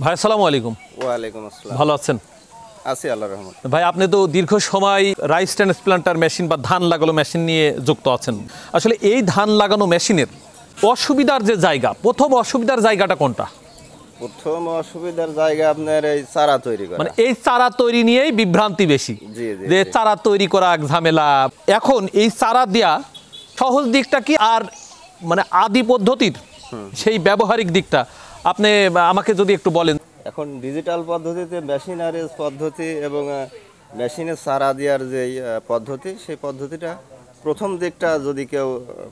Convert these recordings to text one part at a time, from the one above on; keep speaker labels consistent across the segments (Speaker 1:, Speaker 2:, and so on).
Speaker 1: ভাই আসসালামু আলাইকুম।
Speaker 2: ওয়ালাইকুম আসসালাম।
Speaker 1: ভালো আছেন?
Speaker 2: আছি আল্লাহর রহমতে।
Speaker 1: ভাই আপনি তো দীর্ঘ সময় রাইস ট্রান্সপ্লান্টার মেশিন বা ধান লাগানো মেশিন নিয়ে যুক্ত আছেন। আসলে এই ধান লাগানো মেশিনের অসুবিধার যে জায়গা, প্রথম অসুবিধার জায়গাটা কোনটা?
Speaker 2: প্রথম অসুবিধার জায়গা আপনার এই চারা তৈরি করা।
Speaker 1: মানে এই চারা তৈরি নিয়েই বিভ্রান্তি বেশি,
Speaker 2: জি জি,
Speaker 1: যে
Speaker 2: জি।
Speaker 1: চারা তৈরি করা এক ঝামেলা। এখন এই চারা দেয়া সহজ দিকটা কি, আর মানে আদি পদ্ধতির সেই ব্যবহারিক দিকটা আপনি আমাকে যদি একটু বলেন।
Speaker 2: এখন ডিজিটাল পদ্ধতিতে মেশিনারিজ পদ্ধতি এবং মেশিনে চারা দেওয়ার যে পদ্ধতি, সেই পদ্ধতিটা প্রথম দিকটা যদি কেউ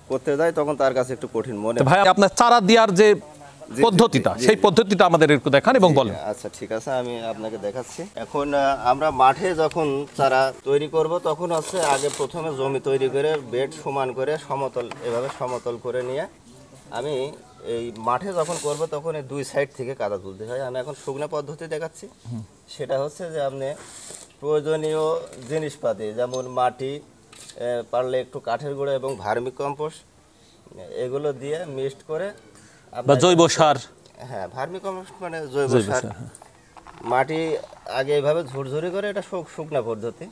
Speaker 2: করতে যায় তখন তার কাছে একটু কঠিন মনে হয়।
Speaker 1: ভাই আপনার চারা দেওয়ার যে
Speaker 2: জি,
Speaker 1: পদ্ধতিটা,
Speaker 2: জি, জি,
Speaker 1: সেই
Speaker 2: জি।
Speaker 1: পদ্ধতিটা আমাদের একটু দেখান এবং বলেন।
Speaker 2: আচ্ছা ঠিক আছে, আমি আপনাকে দেখাচ্ছি। এখন আমরা মাঠে যখন চারা তৈরি করব তখন হচ্ছে আগে প্রথমে জমি তৈরি করে বেড সমান করে সমতল, এভাবে সমতল করে নিয়ে আমি এই মাঠে যখন করব তখন এই দুই সাইড থেকে কাদা তুলতে হয়। আমি এখন শুকনো পদ্ধতি দেখাচ্ছি। সেটা হচ্ছে যে আপনি প্রয়োজনীয় জিনিসপাতি যেমন মাটি, পারলে একটু কাঠের গুঁড়ো এবং ভার্মি কম্পোস্ট, এগুলো দিয়ে মিক্সড করে
Speaker 1: বা
Speaker 2: আপনার-
Speaker 1: জৈব সার।
Speaker 2: হ্যাঁ, ভার্মি কম্পোস্ট মানে জৈব
Speaker 1: জৈব
Speaker 2: সার।
Speaker 1: সার, হ্যাঁ।
Speaker 2: মাটি আগে এইভাবে ঝুরঝুরি করে, এটা শুকনা পদ্ধতি।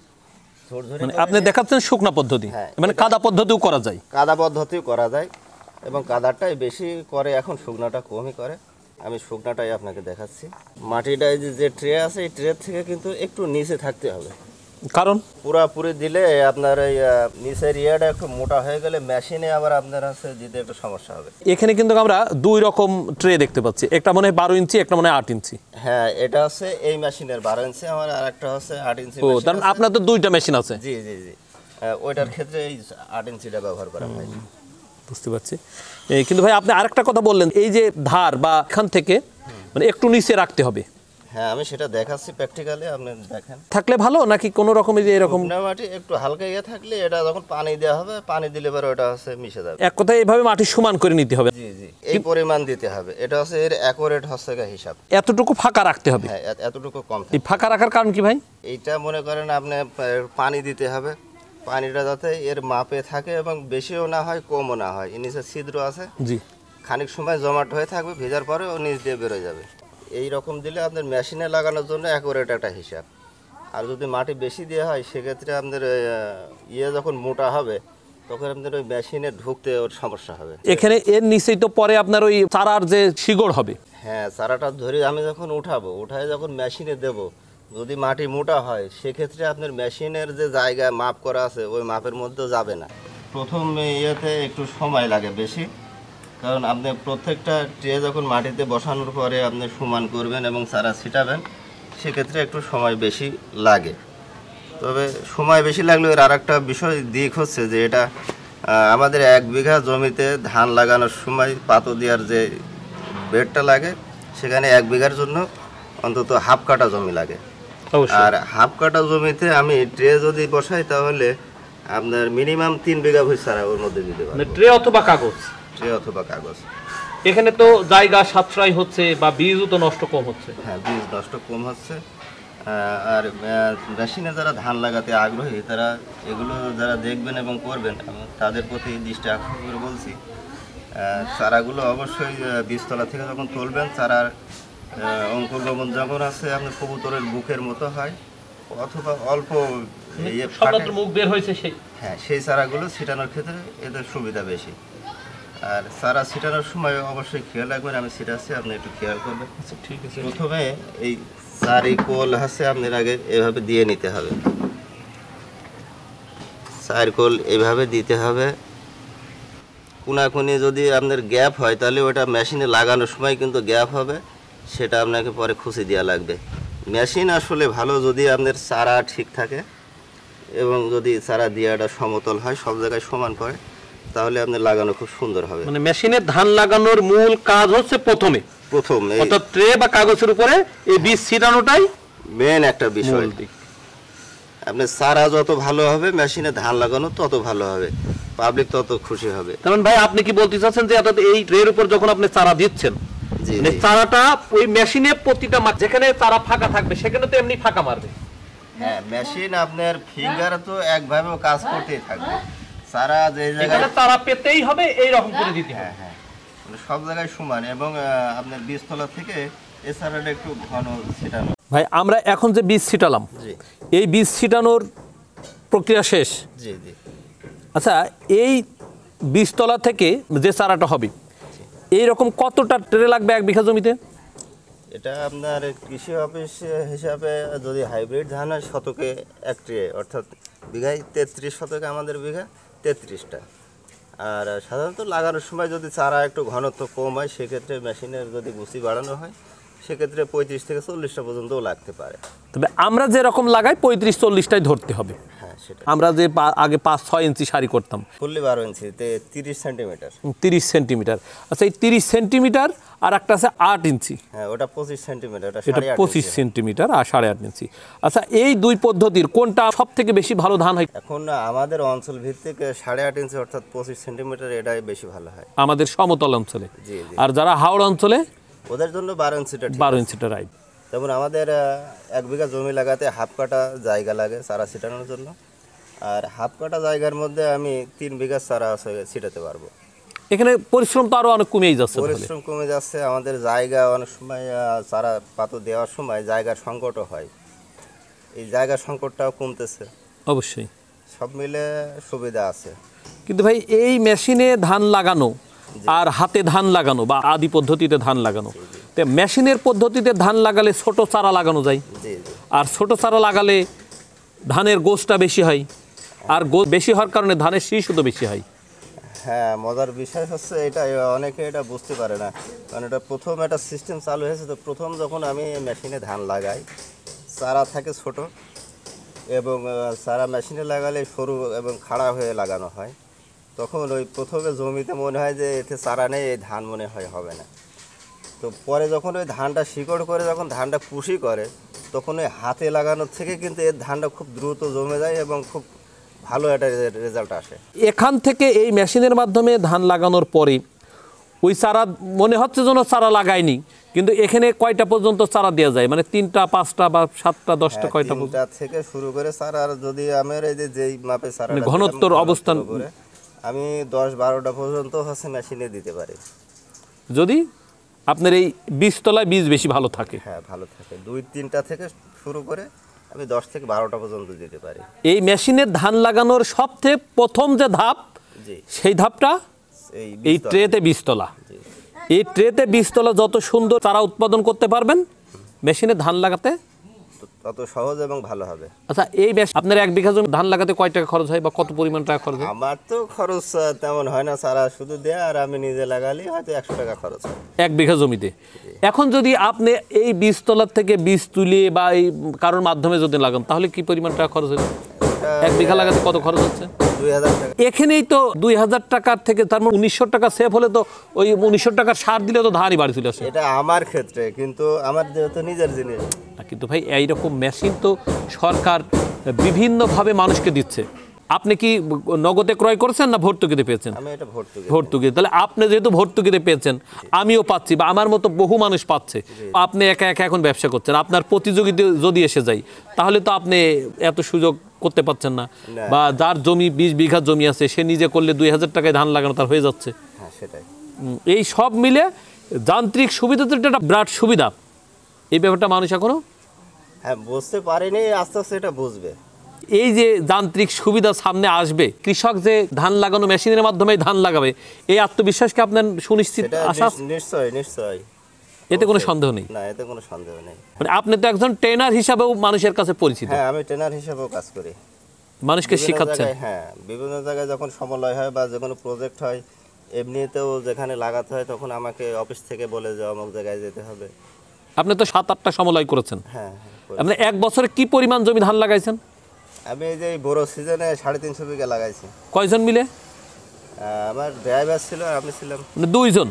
Speaker 2: ঝুরঝুরি
Speaker 1: মানে
Speaker 2: করে
Speaker 1: আপনি
Speaker 2: নিয়ে
Speaker 1: দেখাচ্ছেন শুকনা পদ্ধতি,
Speaker 2: হ্যাঁ,
Speaker 1: মানে
Speaker 2: এটা-
Speaker 1: কাদা পদ্ধতিও করা যায়।
Speaker 2: কাদা পদ্ধতিও করা যায় এবং কাদাটাই বেশি করে, এখন শুকনাটা কমই করে। আমি শুকনাটাই আপনাকে দেখাচ্ছি। মাটিটা এই যে ট্রে আছে, এই ট্রে থেকে কিন্তু একটু নিচে থাকতে হবে।
Speaker 1: কারণ
Speaker 2: পুরাপুরি দিলে আপনার এই নিচের ইয়েটা একটু মোটা হয়ে গেলে মেশিনে আবার আপনার হচ্ছে দিতে একটু সমস্যা হবে।
Speaker 1: এখানে কিন্তু আমরা দুই রকম ট্রে দেখতে পাচ্ছি, একটা মনে হয় 12 ইঞ্চি, একটা মনে হয় 8 ইঞ্চি।
Speaker 2: হ্যাঁ, এটা হচ্ছে এই মেশিনের 12 ইঞ্চি, আমার আর একটা হচ্ছে 8 ইঞ্চি
Speaker 1: ও,
Speaker 2: মেশিন
Speaker 1: তার মানে
Speaker 2: আছে।
Speaker 1: আপনার তো দুইটা মেশিন আছে।
Speaker 2: জি জি জি, ওইটার ক্ষেত্রে এই 8 ইঞ্চিটা ব্যবহার করা হয়।
Speaker 1: বুঝতে পারছি। কিন্তু ভাই আপনি আরেকটা কথা বললেন, এই যে ধার বা এখান থেকে মানে একটু নিচে রাখতে হবে,
Speaker 2: হ্যাঁ, আমি সেটা দেখাচ্ছি প্র্যাকটিক্যালি, আপনি দেখেন।
Speaker 1: থাকলে ভালো নাকি কোনো রকম এই যে এরকম?
Speaker 2: শুকনা মাটি একটু হালকা ইয়ে থাকলে এটা যখন পানি দেওয়া হবে, পানি দিলে পরে ওটা হচ্ছে মিশে যাবে।
Speaker 1: এক কথায় এইভাবে মাটি সমান করে নিতে হবে,
Speaker 2: জি জি, এই পরিমাণ দিতে হবে। এটা হচ্ছে এর অ্যাকুরেট হচ্ছে হিসাব।
Speaker 1: এতটুকু ফাঁকা রাখতে হবে।
Speaker 2: হ্যাঁ, এতটুকু কম
Speaker 1: এই
Speaker 2: থাকে।
Speaker 1: ফাঁকা রাখার কারণ কি ভাই?
Speaker 2: এইটা মনে করেন আপনি পানি দিতে হবে, পানিটা যাতে এর মাপে থাকে এবং বেশিও না হয় কমও না হয়। এর নিচে ছিদ্র আছে,
Speaker 1: জি।
Speaker 2: খানিক সময় জমাট হয়ে থাকবে, ভেজার পরে ও নিচ দিয়ে বেরোয় যাবে। এই রকম দিলে আপনার মেশিনে লাগানোর জন্য অ্যাকুরেট একটা হিসাব। আর যদি মাটি বেশি দেওয়া হয় সেক্ষেত্রে আপনার ইয়ে যখন মোটা হবে তখন আপনার ওই মেশিনে ঢুকতে ওর সমস্যা হবে।
Speaker 1: এখানে এর নিচেই তো পরে আপনার ওই চারার যে শিকড় হবে।
Speaker 2: হ্যাঁ, চারাটা ধরে আমি যখন উঠায় যখন মেশিনে দেব, যদি মাটি মোটা হয় সেক্ষেত্রে আপনার মেশিনের যে জায়গায় মাপ করা আছে ওই মাপের মধ্যেও যাবে না। প্রথম ইয়েতে একটু সময় লাগে বেশি, কারণ আপনি প্রত্যেকটা ট্রে যখন মাটিতে বসানোর পরে আপনি সমান করবেন এবং চারা ছিটাবেন, সেক্ষেত্রে একটু সময় বেশি লাগে। তবে সময় বেশি লাগলেও এর আর একটা বিষয় দিক হচ্ছে যে এটা আমাদের 1 বিঘা জমিতে ধান লাগানোর সময় পাতো দেওয়ার যে বেডটা লাগে, সেখানে 1 বিঘার জন্য অন্তত হাফ কাটা জমি লাগে। আর হাফ কাটা জমিতে আমি ট্রে যদি বসাই তাহলে আপনার মিনিমাম 3 বিঘা ভুঁই চারা ওর মধ্যে দিতে পারবো।
Speaker 1: ট্রে অথবা কাগজ,
Speaker 2: ট্রে অথবা কাগজ।
Speaker 1: এখানে তো জায়গা সাশ্রয় হচ্ছে বা বীজও তো নষ্ট কম হচ্ছে।
Speaker 2: হ্যাঁ, বীজ নষ্ট কম হচ্ছে। আর মেশিনে যারা ধান লাগাতে আগ্রহী তারা এগুলো যারা দেখবেন এবং করবেন, আমি তাদের প্রতি দৃষ্টি আকর্ষণ করে বলছি, চারাগুলো অবশ্যই বীজতলা থেকে যখন তুলবেন, চারার অঙ্কুরগমন যখন আছে আপনার কবুতরের বুকের মতো হয় অথবা অল্প ইয়ে ফাটে,
Speaker 1: মুখ বের হয়েছে সেই।
Speaker 2: হ্যাঁ, সেই চারাগুলো ছিটানোর ক্ষেত্রে এদের সুবিধা বেশি। আর চারা ছিটানোর সময় অবশ্যই খেয়াল রাখবেন, আমি ছিটাচ্ছি, আপনি একটু খেয়াল করবেন।
Speaker 1: আচ্ছা ঠিক আছে।
Speaker 2: প্রথমে এই চারি কোল হচ্ছে আপনার আগে এভাবে দিয়ে নিতে হবে, 4 কোল এভাবে দিতে হবে। কোনাকুনি যদি আপনার গ্যাপ হয় তাহলে ওটা মেশিনে লাগানোর সময় কিন্তু গ্যাপ হবে, সেটা আপনাকে পরে খুশি দেওয়া লাগবে। মেশিন আসলে ভালো যদি আপনার চারা ঠিক থাকে এবং যদি চারা দেওয়াটা সমতল হয়, সব জায়গায় সমান পড়ে, তাহলে আপনার লাগানো খুব সুন্দর হবে।
Speaker 1: মানে মেশিনে ধান লাগানোর মূল কাজ হচ্ছে প্রথম অর্থাৎ ট্রে বা কাগজের উপরে এই বীজ ছিটানোটাই
Speaker 2: মেন একটা বিষয়। আপনার চারা যত ভালো হবে, মেশিনে ধান লাগানো তত ভালো হবে, পাবলিক তত খুশি হবে।
Speaker 1: কারণ ভাই আপনি কি বলতে চাচ্ছেন যে অর্থাৎ এই ট্রের উপর যখন আপনি চারা দিচ্ছেন,
Speaker 2: জি
Speaker 1: মানে
Speaker 2: জি।
Speaker 1: চারাটা ওই মেশিনে প্রতিটা যেখানে চারা ফাঁকা থাকবে সেখানে তো এমনি ফাঁকা মারবে।
Speaker 2: হ্যাঁ, মেশিন আপনার ফিঙ্গার তো একভাবেও কাজ করতেই থাকবে, চারা যে জায়গায়
Speaker 1: এখানে চারা পেতেই হবে এই রকম করে দিতে হবে।
Speaker 2: হ্যাঁ হ্যাঁ, মানে সব জায়গায় সমান এবং আপনার বীজতলা থেকে এছাড়া একটু ঘন ছিটানো।
Speaker 1: ভাই আমরা এখন যে বীজ ছিটালাম,
Speaker 2: জি
Speaker 1: এই বীজ ছিটানোর প্রক্রিয়া শেষ।
Speaker 2: জি জি।
Speaker 1: আচ্ছা, এই বীজতলা থেকে যে চারাটা হবে এই রকম কতটা ট্রে লাগবে 1 বিঘা জমিতে?
Speaker 2: এটা আপনার কৃষি অফিস হিসাবে যদি হাইব্রিড ধান হয় শতকে 1 ট্রে, অর্থাৎ বিঘায় 33 শতকে আমাদের বিঘা 33টা। আর সাধারণত লাগানোর সময় যদি চারা একটু ঘনত্ব কম হয় সেক্ষেত্রে মেশিনের যদি গুছি বাড়ানো হয় সেক্ষেত্রে 35 থেকে 40টা পর্যন্তও লাগতে পারে।
Speaker 1: তবে আমরা যেরকম লাগাই 35-40টাই ধরতে হবে।
Speaker 2: হ্যাঁ সেটা।
Speaker 1: আমরা যে আগে 5-6 ইঞ্চি সারি করতাম,
Speaker 2: ফুললি 12 ইঞ্চিতে 30 সেন্টিমিটার।
Speaker 1: 30 সেন্টিমিটার। আচ্ছা, এই 30 সেন্টিমিটার আর একটা আছে 8 ইঞ্চি।
Speaker 2: হ্যাঁ ওটা 25 সেন্টিমিটার,
Speaker 1: এটা
Speaker 2: 8.5
Speaker 1: 25 সেন্টিমিটার আর 8.5 ইঞ্চি। আচ্ছা, এই দুই পদ্ধতির কোনটা সব থেকে বেশি ভালো ধান হয়?
Speaker 2: এখন আমাদের অঞ্চল ভিত্তিক 8.5 ইঞ্চি অর্থাৎ 25 সেন্টিমিটার এটাই বেশি ভালো হয়
Speaker 1: আমাদের সমতল অঞ্চলে।
Speaker 2: জি জি।
Speaker 1: আর যারা হাওড় অঞ্চলে
Speaker 2: ওদের জন্য 12 ইঞ্চিটা ঠিক।
Speaker 1: 12 ইঞ্চিটা রাইট।
Speaker 2: যেমন আমাদের 1 বিঘা জমি লাগাতে হাফ কাটা জায়গা লাগে চারা ছিটানোর জন্য, আর হাফ কাটা জায়গার মধ্যে আমি 3 বিঘা চারা ছিটাতে পারবো।
Speaker 1: এখানে পরিশ্রম তো আরো অনেক কমেই যাচ্ছে তাহলে।
Speaker 2: পরিশ্রম কমে যাচ্ছে, আমাদের জায়গা অনেক সময় চারা পাতো দেওয়ার সময় জায়গার সংকটও হয়, এই জায়গার সংকটটাও কমতেছে।
Speaker 1: অবশ্যই।
Speaker 2: সব মিলে সুবিধা আছে।
Speaker 1: কিন্তু ভাই এই মেশিনে ধান লাগানো আর হাতে ধান লাগানো বা আদি পদ্ধতিতে ধান লাগানো, তো মেশিনের পদ্ধতিতে ধান লাগালে ছোট চারা লাগানো যায়,
Speaker 2: জি জি।
Speaker 1: আর ছোট চারা লাগালে ধানের গোছটা বেশি হয়, আর গোছ বেশি হওয়ার কারণে ধানের শীষও তো বেশি হয়।
Speaker 2: হ্যাঁ মজার বিষয় হচ্ছে এটা, অনেকে এটা বুঝতে পারে না, কারণ এটা প্রথম একটা সিস্টেম চালু হয়েছে। তো প্রথম যখন আমি মেশিনে ধান লাগাই চারা থাকে ছোট, এবং চারা মেশিনে লাগালে সরু এবং খাড়া হয়ে লাগানো হয়। তখন ওই প্রথমে জমিতে মনে হয় যে এতে চারা নেই, এই ধান মনে হয় হবে না। তো পরে যখন ওই ধানটা শিকড় করে যখন ধানটা কুশি করে তখন ওই হাতে লাগানোর থেকে কিন্তু এর ধানটা খুব দ্রুত জমে যায় এবং খুব ভালো একটা রেজাল্ট আসে।
Speaker 1: এখান থেকে এই মেশিনের মাধ্যমে ধান লাগানোর পরে ওই চারা মনে হচ্ছে যেন চারা লাগায়নি, কিন্তু এখানে কয়টা পর্যন্ত চারা দেওয়া যায়? মানে 3টা 5টা বা 7টা 10টা কয়টা পর্যন্ত?
Speaker 2: 3টা থেকে শুরু করে চারা, আর যদি আমার এই যে যেই মাপে চারা
Speaker 1: ঘনত্বর অবস্থান
Speaker 2: আমি 10-12টা পর্যন্ত হচ্ছে মেশিনে দিতে পারি,
Speaker 1: যদি আপনার এই বীজতলায় বীজ বেশি ভালো থাকে।
Speaker 2: হ্যাঁ ভালো থাকে। 2-3টা থেকে শুরু করে আমি 10 থেকে 12টা পর্যন্ত দিতে পারি।
Speaker 1: এই মেশিনের ধান লাগানোর সবথেকে প্রথম যে ধাপ,
Speaker 2: জি
Speaker 1: সেই ধাপটা এই ট্রেতে বীজতলা। এই ট্রেতে বীজতলা যত সুন্দর চারা উৎপাদন করতে পারবেন মেশিনে ধান লাগাতে
Speaker 2: তত সহজ এবং ভালো হবে।
Speaker 1: আচ্ছা, এই আপনার 1 বিঘা জমি ধান লাগাতে কয় টাকা খরচ হয় বা কত পরিমাণ টাকা খরচ হয়?
Speaker 2: আমার তো খরচ তেমন হয় না, চারা শুধু দেয়া, আর আমি নিজে লাগালে হয়তো 100 টাকা খরচ হয়
Speaker 1: 1 বিঘা জমিতে। এখন যদি আপনি এই বীজতলার থেকে বীজ তুলে বা এই কারোর মাধ্যমে যদি লাগান তাহলে কি পরিমাণ টাকা খরচ হবে? 1 বিঘা লাগাতে কত খরচ হচ্ছে?
Speaker 2: 2000 টাকা।
Speaker 1: এখানেই তো 2000 টাকার থেকে তার মানে 1900 টাকা সেভ হলে তো ওই 1900 টাকার সার দিলে তো ধানই বাড়ি চলে আসে।
Speaker 2: এটা আমার ক্ষেত্রে, কিন্তু আমার যেহেতু নিজের জিনিস।
Speaker 1: কিন্তু ভাই এইরকম মেশিন তো সরকার বিভিন্নভাবে মানুষকে দিচ্ছে। আপনি কি নগদে ক্রয় করেছেন না ভর্তুকিতে পেয়েছেন?
Speaker 2: আমি এটা
Speaker 1: ভর্তুকি। তাহলে আপনি যেহেতু ভর্তুকিতে পেয়েছেন, আমিও পাচ্ছি বা আমার মতো বহু মানুষ পাচ্ছে, আপনি একা একা এখন ব্যবসা করছেন। আপনার প্রতিযোগিতা যদি এসে যায় তাহলে তো আপনি এত সুযোগ করতে পারছেন না। বা যার জমি 20 বিঘা জমি আছে সে নিজে করলে 2000 টাকায় ধান লাগানো তার হয়ে যাচ্ছে।
Speaker 2: হ্যাঁ সেটাই।
Speaker 1: এই সব মিলে যান্ত্রিক সুবিধা তো একটা বিরাট সুবিধা। এই ব্যাপারটা মানুষ এখনো
Speaker 2: হ্যাঁ বুঝতে পারেনি, আস্তে আস্তে এটা বুঝবে।
Speaker 1: এই যে যান্ত্রিক সুবিধা সামনে আসবে, কৃষক যে ধান লাগানো মেশিনের মাধ্যমে ধান লাগাবে, এই আত্মবিশ্বাসকে আপনার সুনিশ্চিত আশা?
Speaker 2: নিশ্চয়ই নিশ্চয়ই,
Speaker 1: এতে কোনো সন্দেহ নেই।
Speaker 2: না এতে কোনো সন্দেহ নেই।
Speaker 1: মানে আপনি তো একজন ট্রেনার হিসাবেও মানুষের কাছে পরিচিত।
Speaker 2: হ্যাঁ আমি ট্রেনার হিসেবেও কাজ করি,
Speaker 1: মানুষকে শেখাচ্ছেন।
Speaker 2: হ্যাঁ বিভিন্ন জায়গায় যখন সমলয় হয় বা যে কোনো প্রজেক্ট হয়, এমনিতেও যেখানে লাগাতে হয় তখন আমাকে অফিস থেকে বলে যে অমুক জায়গায় যেতে হবে।
Speaker 1: আপনি তো 7-8টা সমলয় করেছেন।
Speaker 2: হ্যাঁ
Speaker 1: আপনি 1 বছরে কি পরিমাণ জমি ধান লাগাইছেন?
Speaker 2: আমি এই যে বড় সিজনে 350 বিঘা লাগাইছি।
Speaker 1: কয়জন মিলে?
Speaker 2: আমার ড্রাইভার ছিল আর আমি ছিলাম।
Speaker 1: মানে 2 জন।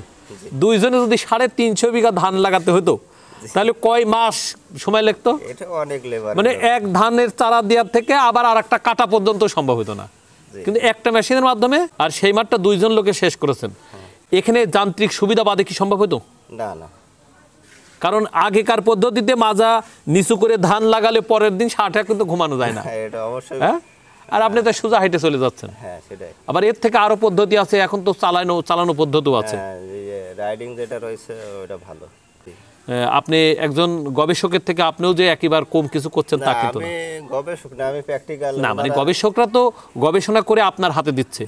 Speaker 1: 2 জনে যদি 350 বিঘা ধান লাগাতে হতো তাহলে কয় মাস সময় লাগতো?
Speaker 2: এটা অনেক লেবার।
Speaker 1: মানে এক ধানের চারা দেওয়ার থেকে আবার আরেকটা কাটা পর্যন্ত সম্ভব হতো না, কিন্তু একটা মেশিনের মাধ্যমে, আর সেই মাঠটা 2 জন লোকে শেষ করেছেন। এখানে যান্ত্রিক সুবিধা বাদে কি সম্ভব হতো?
Speaker 2: না না,
Speaker 1: কারণ আগেকার পদ্ধতিতে মাজা নিচু করে ধান লাগালে পরের দিন 60 কিন্তু ঘুমানো যায় না।
Speaker 2: এটা অবশ্যই।
Speaker 1: হ্যাঁ, আর আপনি তো সোজা হাইটে চলে যাচ্ছেন।
Speaker 2: হ্যাঁ সেটাই।
Speaker 1: আবার এর থেকে আরো পদ্ধতি আছে, এখন তো চালানো পদ্ধতিও আছে।
Speaker 2: রাইডিং যেটা রয়েছে ওটা ভালো।
Speaker 1: আপনি একজন গবেষকের থেকে আপনিও যে একেবারে কম কিছু করছেন তা কিন্তু না।
Speaker 2: আমি গবেষক না, আমি প্র্যাকটিক্যাল।
Speaker 1: না মানে গবেষকরা তো গবেষণা করে আপনার হাতে দিচ্ছে,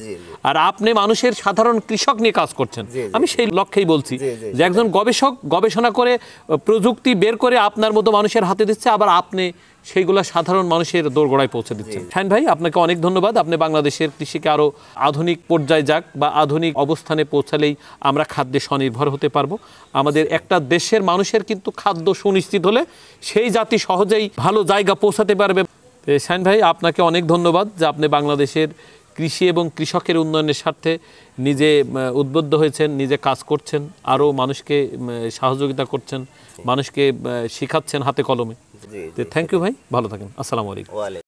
Speaker 1: আর আপনি মানুষের সাধারণ কৃষক নিয়ে কাজ করছেন। আমি সেই লক্ষ্যেই বলছি যে একজন গবেষক গবেষণা করে প্রযুক্তি বের করে আপনার মতো মানুষের হাতে দিচ্ছে, আবার আপনি সেইগুলা সাধারণ মানুষের দোরগোড়ায় পৌঁছে দিচ্ছেন। শাহিন ভাই, আপনাকে অনেক ধন্যবাদ। আপনি বাংলাদেশের কৃষিকে আরো আধুনিক পর্যায়ে যাক বা আধুনিক অবস্থানে পৌঁছালেই আমরা খাদ্যে স্বনির্ভর হতে পারবো। আমাদের একটা দেশের মানুষের কিন্তু খাদ্য সুনিশ্চিত হলে সেই জাতি সহজেই ভালো জায়গা পৌঁছাতে পারবে। শাহিন ভাই, আপনাকে অনেক ধন্যবাদ যে আপনি বাংলাদেশের কৃষি এবং কৃষকের উন্নয়নের স্বার্থে নিজে উদ্বুদ্ধ হয়েছেন, নিজে কাজ করছেন, আরও মানুষকে সহযোগিতা করছেন, মানুষকে শিখাচ্ছেন হাতে কলমে। থ্যাংক ইউ ভাই, ভালো থাকেন। আসসালামু আলাইকুম।